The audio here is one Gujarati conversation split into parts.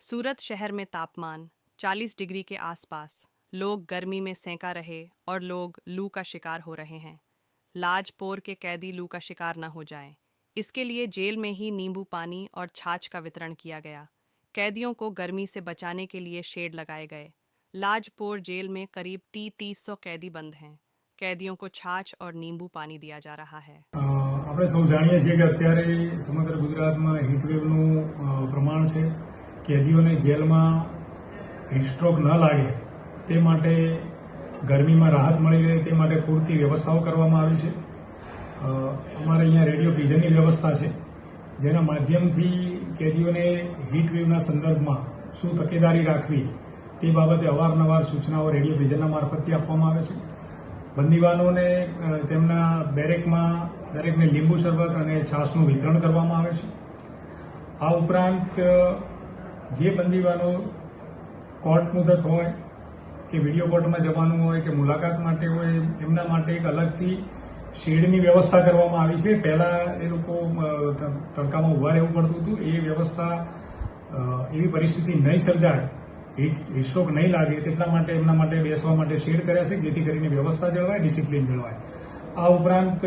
सूरत शहर में तापमान 40 डिग्री के आसपास, लोग गर्मी में सेंका रहे और लोग लू का शिकार हो रहे हैं। लाजपोर के कैदी लू का शिकार न हो जाएं, इसके लिए जेल में ही नींबू पानी और छाछ का वितरण किया गया। कैदियों को गर्मी से बचाने के लिए शेड लगाए गए। लाजपोर जेल में करीब 300 कैदी बंद हैं। कैदियों को छाछ और नींबू पानी दिया जा रहा है। આપણે સૌ જાણીએ છીએ કે અત્યારે સમગ્ર ગુજરાતમાં હીટવેવનું પ્રમાણ છે. કેદીઓને જેલમાં હીટસ્ટ્રોક ન લાગે તે માટે ગરમીમાં રાહત મળી રહે તે માટે પૂરતી વ્યવસ્થાઓ કરવામાં આવી છે. અમારે અહીંયા રેડિયો વિઝનની વ્યવસ્થા છે, જેના માધ્યમથી કેદીઓને હીટવેવના સંદર્ભમાં શું તકેદારી રાખવી તે બાબતે અવારનવાર સૂચનાઓ રેડિયો વિઝનના મારફતથી આપવામાં આવે છે. બંદીવાનોને તેમના બેરેકમાં દરેકને લીંબુ શરબત અને છાશનું વિતરણ કરવામાં આવે છે. આ ઉપરાંત જે બંદીવાનો કોર્ટ મુદત હોય કે વિડીયો કોર્ટમાં જવાનું હોય કે મુલાકાત માટે હોય, એમના માટે એક અલગથી શેડની વ્યવસ્થા કરવામાં આવી છે. પહેલા એ લોકો તડકામાં ઉભા રહેવું પડતું હતું. એ વ્યવસ્થા એવી પરિસ્થિતિ નહીં સર્જાય, હીટસ્ટ્રોક નહીં લાગે તેટલા માટે એમના માટે બેસવા માટે શેડ કર્યા છે, જેથી કરીને વ્યવસ્થા જળવાય, ડિસિપ્લિન જળવાય. આ ઉપરાંત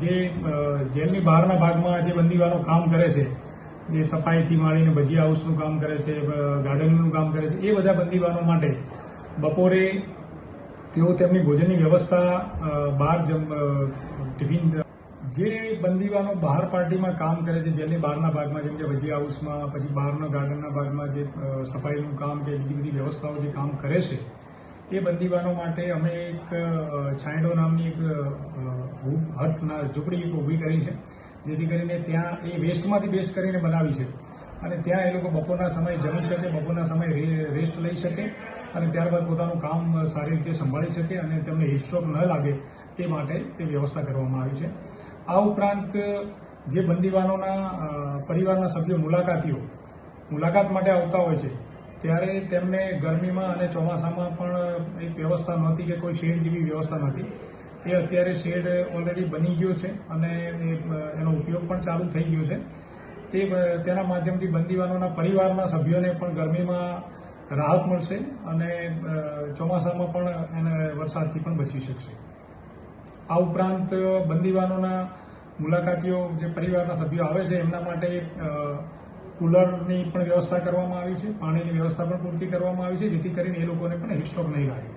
જે જેલની બહારના ભાગમાં જે બંદીવાનો કામ કરે છે, જે સફાઈથી માંડીને ભજીયા હાઉસનું કામ કરે છે, ગાર્ડનિંગનું કામ કરે છે, એ બધા બંદીવાનો માટે બપોરે તેઓ તેમની ભોજનની વ્યવસ્થા બહાર ટિફિન જે બંદીવાનો બહાર પાર્ટીમાં કામ કરે છે, જેલની બહારના ભાગમાં, જેમ કે ભજીયા હાઉસમાં, પછી બહારના ગાર્ડનના ભાગમાં જે સફાઈનું કામ કે બીજી બધી વ્યવસ્થાઓ જે કામ કરે છે, એ બંદીવાનો માટે અમે એક છાંયડો નામની એક હટના ઝૂંપડી ઊભી કરી છે, જેથી કરીને ત્યાં એ વેસ્ટમાંથી બેસ્ટ કરીને બનાવી છે અને ત્યાં એ લોકો બપોરના સમયે જમી શકે, બપોરના સમયે રેસ્ટ લઈ શકે અને ત્યારબાદ પોતાનું કામ સારી રીતે સંભાળી શકે અને તેમને હીટસ્ટ્રોક ન લાગે તે માટે તે વ્યવસ્થા કરવામાં આવી છે. આ ઉપરાંત જે બંદીવાનોના પરિવારના સભ્યો મુલાકાત માટે આવતા હોય છે, ત્યારે તેમને ગરમીમાં અને ચોમાસામાં પણ એક વ્યવસ્થા નહોતી કે કોઈ શેડ જેવી વ્યવસ્થા નહોતી. એ અત્યારે શેડ ઓલરેડી બની ગયો છે અને એનો ઉપયોગ પણ ચાલુ થઈ ગયો છે. તેના માધ્યમથી બંદીવાનોના પરિવારના સભ્યોને પણ ગરમીમાં રાહત મળશે અને ચોમાસામાં પણ એને વરસાદથી પણ બચી શકશે. આ ઉપરાંત બંદીવાનોના મુલાકાતીઓ જે પરિવારના સભ્યો આવે છે એમના માટે કુલરની પણ વ્યવસ્થા કરવામાં આવી છે, પાણીની વ્યવસ્થા પણ પૂરતી કરવામાં આવી છે, જેથી કરીને એ લોકોને પણ હીટસ્ટ્રોક નહીં લાગે.